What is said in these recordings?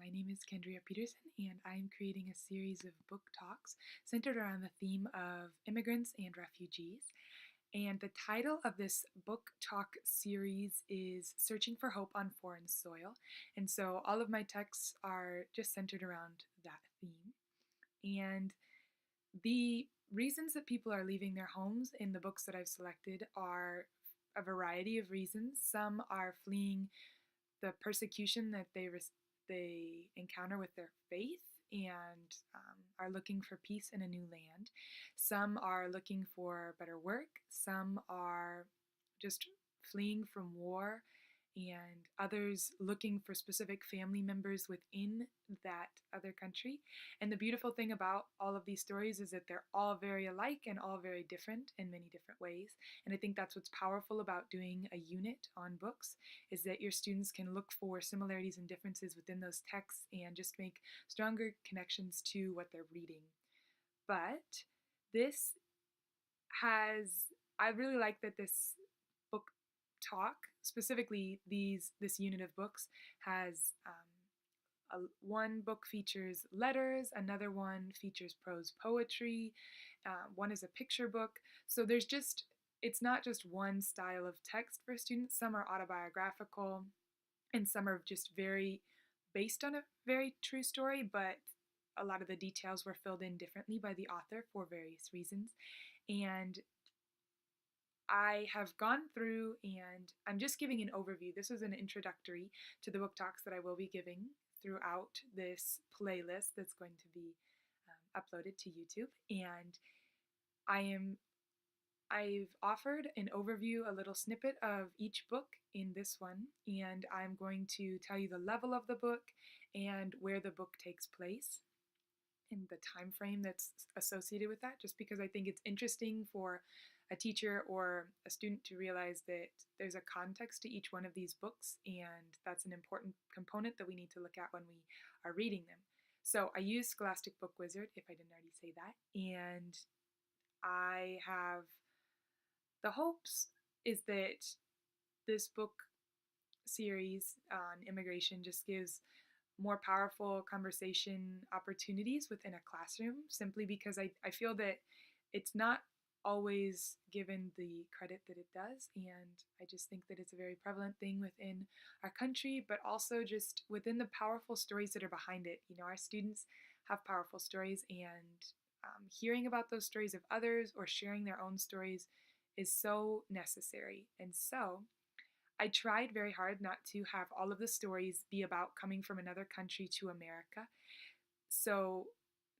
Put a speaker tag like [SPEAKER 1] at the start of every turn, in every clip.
[SPEAKER 1] My name is Kendria Peterson, and I'm creating a series of book talks centered around the theme of immigrants and refugees. And the title of this book talk series is Searching for Hope on Foreign Soil. And so all of my texts are just centered around that theme. And the reasons that people are leaving their homes in the books that I've selected are a variety of reasons. Some are fleeing the persecution that they encounter with their faith and are looking for peace in a new land. Some are looking for better work. Some are just fleeing from war, and others looking for specific family members within that other country. And the beautiful thing about all of these stories is that they're all very alike and all very different in many different ways. And I think that's what's powerful about doing a unit on books, is that your students can look for similarities and differences within those texts and just make stronger connections to what they're reading. But this has, I really like that this book talk, specifically this unit of books, has one book features letters, another one features prose poetry, one is a picture book. So it's not just one style of text for students. Some are autobiographical, and some are just very based on a very true story, but a lot of the details were filled in differently by the author for various reasons. And I have gone through, and I'm just giving an overview. This is an introductory to the book talks that I will be giving throughout this playlist that's going to be uploaded to YouTube. And I've offered an overview, a little snippet of each book in this one, and I'm going to tell you the level of the book and where the book takes place and the time frame that's associated with that, just because I think it's interesting for a teacher or a student to realize that there's a context to each one of these books, and that's an important component that we need to look at when we are reading them. So I use Scholastic Book Wizard, if I didn't already say that, and I have the hopes is that this book series on immigration just gives more powerful conversation opportunities within a classroom, simply because I feel that it's not always given the credit that it does. And I just think that it's a very prevalent thing within our country, but also just within the powerful stories that are behind it. You know, our students have powerful stories, and hearing about those stories of others or sharing their own stories is so necessary. And so I tried very hard not to have all of the stories be about coming from another country to America. So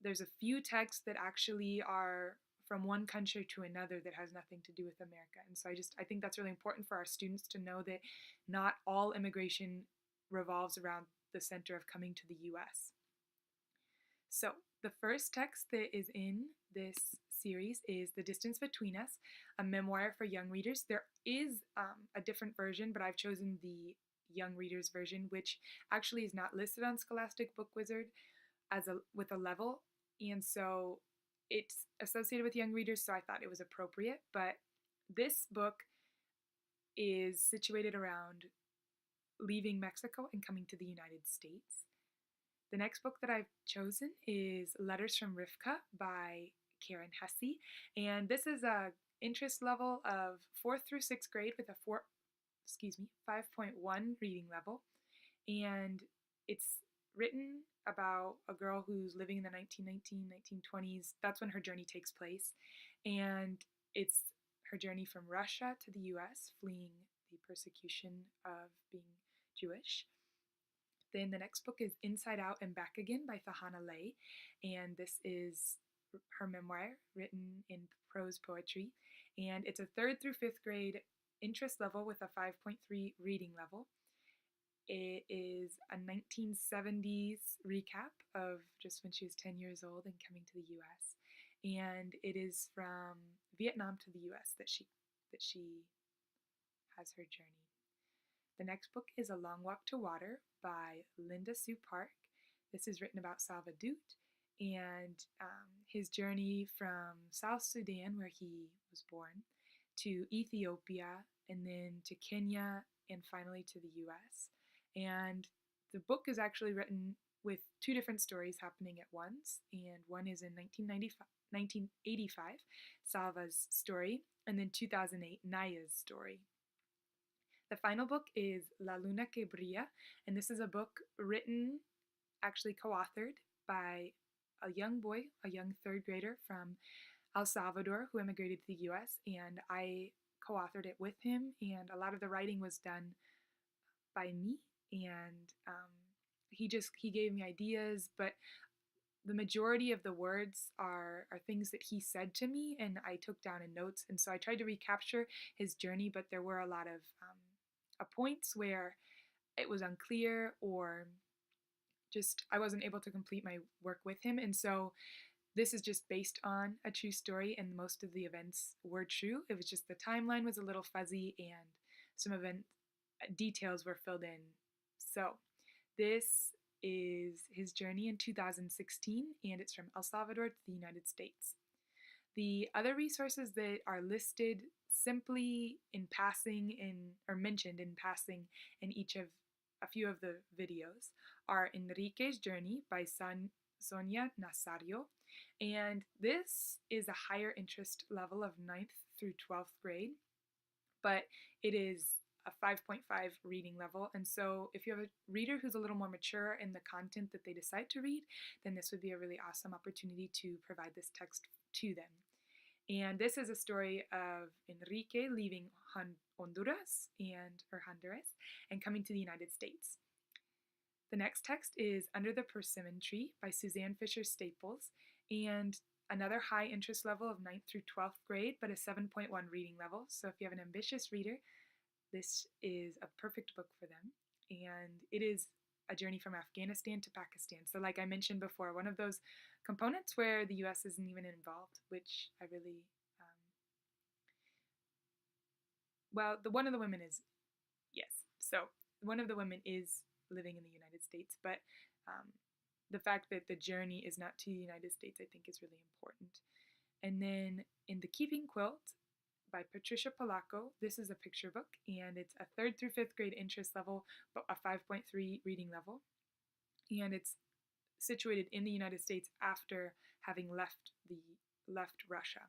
[SPEAKER 1] there's a few texts that actually are from one country to another that has nothing to do with America. And so I think that's really important for our students to know that not all immigration revolves around the center of coming to the US. So the first text that is in this series is The Distance Between Us, a memoir for young readers. There is a different version, but I've chosen the young readers version, which actually is not listed on Scholastic Book Wizard with a level, and so it's associated with young readers, so I thought it was appropriate. But this book is situated around leaving Mexico and coming to the United States. The next book that I've chosen is Letters from Rivka by Karen Hesse, and this is a interest level of 4th through 6th grade with a 5.1 reading level, and it's written about a girl who's living in the 1920s. That's when her journey takes place, and it's her journey from Russia to the US, fleeing the persecution of being Jewish. Then the next book is Inside Out and Back Again by Fahana Lay, and this is her memoir written in prose poetry, and it's a 3rd through 5th grade interest level with a 5.3 reading level. It is a 1970s recap of just when she was 10 years old and coming to the US, and it is from Vietnam to the US that she has her journey. The next book is A Long Walk to Water by Linda Sue Park. This is written about Salvadut and his journey from South Sudan, where he was born, to Ethiopia, and then to Kenya, and finally to the US. And the book is actually written with two different stories happening at once, and one is in 1985, Salva's story, and then 2008, Naya's story. The final book is La Luna que Brilla, and this is a book written, actually co-authored, by a young boy, a young third grader from El Salvador who immigrated to the US, and I co-authored it with him, and a lot of the writing was done by me, and he gave me ideas, but the majority of the words are things that he said to me and I took down in notes, and so I tried to recapture his journey, but there were a lot of points where it was unclear, or just I wasn't able to complete my work with him, and so this is just based on a true story, and most of the events were true. It was just the timeline was a little fuzzy and some event details were filled in. So this is his journey in 2016, and it's from El Salvador to the United States. The other resources that are listed simply in passing or mentioned in passing in each of a few of the videos are Enrique's Journey by Sonia Nazario, and this is a higher interest level of 9th through 12th grade, but it is a 5.5 reading level, and so if you have a reader who's a little more mature in the content that they decide to read, then this would be a really awesome opportunity to provide this text to them. And this is a story of Enrique leaving Honduras and coming to the United States. The next text is Under the Persimmon Tree by Suzanne Fisher Staples, and another high interest level of 9th through 12th grade, but a 7.1 reading level. So if you have an ambitious reader, this is a perfect book for them. And it is a journey from Afghanistan to Pakistan. So like I mentioned before, one of those components where the US isn't even involved, which I really, one of the women is, yes. So one of the women is living in the United States, but the fact that the journey is not to the United States, I think, is really important. And then in The Keeping Quilt by Patricia Polacco, this is a picture book, and it's a 3rd through 5th grade interest level, but a 5.3 reading level. And it's situated in the United States after having left Russia.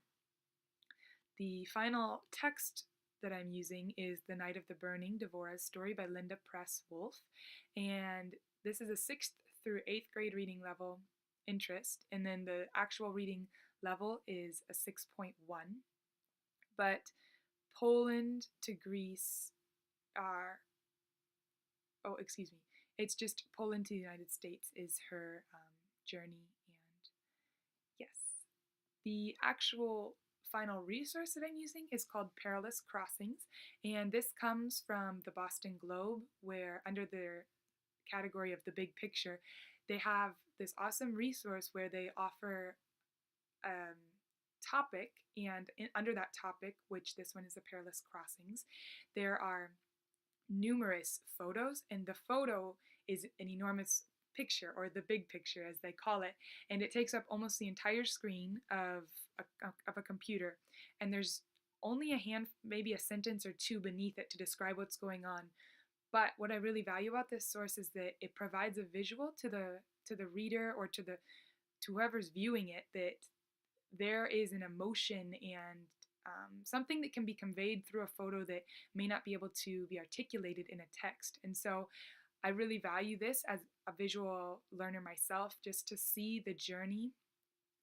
[SPEAKER 1] The final text that I'm using is The Night of the Burning, Devorah's Story by Linda Press Wolf, and this is a 6th through 8th grade reading level interest, and then the actual reading level is a 6.1. But Poland to Greece are, it's just Poland to the United States is her journey, and yes. The actual final resource that I'm using is called Perilous Crossings, and this comes from the Boston Globe, where under their category of the big picture, they have this awesome resource where they offer topic, and under that topic, which this one is the Perilous Crossings, there are numerous photos, and the photo is an enormous picture, or the big picture as they call it, and it takes up almost the entire screen of a computer, and there's only maybe a sentence or two beneath it to describe what's going on. But what I really value about this source is that it provides a visual to the reader, or to whoever's viewing it, that there is an emotion and something that can be conveyed through a photo that may not be able to be articulated in a text. And so I really value this as a visual learner myself, just to see the journey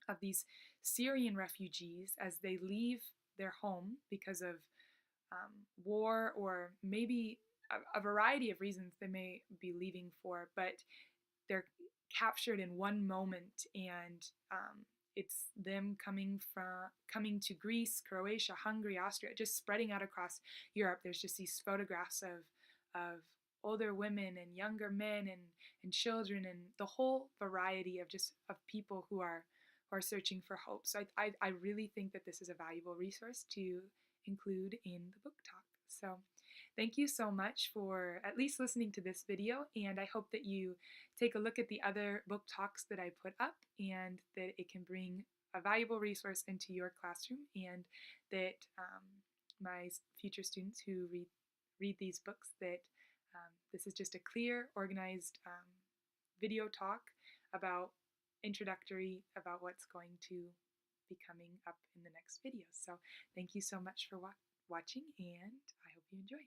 [SPEAKER 1] of these Syrian refugees as they leave their home because of war, or maybe a variety of reasons they may be leaving for, but they're captured in one moment, and it's them coming to Greece, Croatia, Hungary, Austria, just spreading out across Europe. There's just these photographs of older women and younger men and children, and the whole variety of people who are searching for hope. So I really think that this is a valuable resource to include in the book talk. So thank you so much for at least listening to this video, and I hope that you take a look at the other book talks that I put up, and that it can bring a valuable resource into your classroom, and that my future students who read these books, that this is just a clear, organized video talk about introductory, about what's going to be coming up in the next video. So thank you so much for watching, and I hope you enjoy.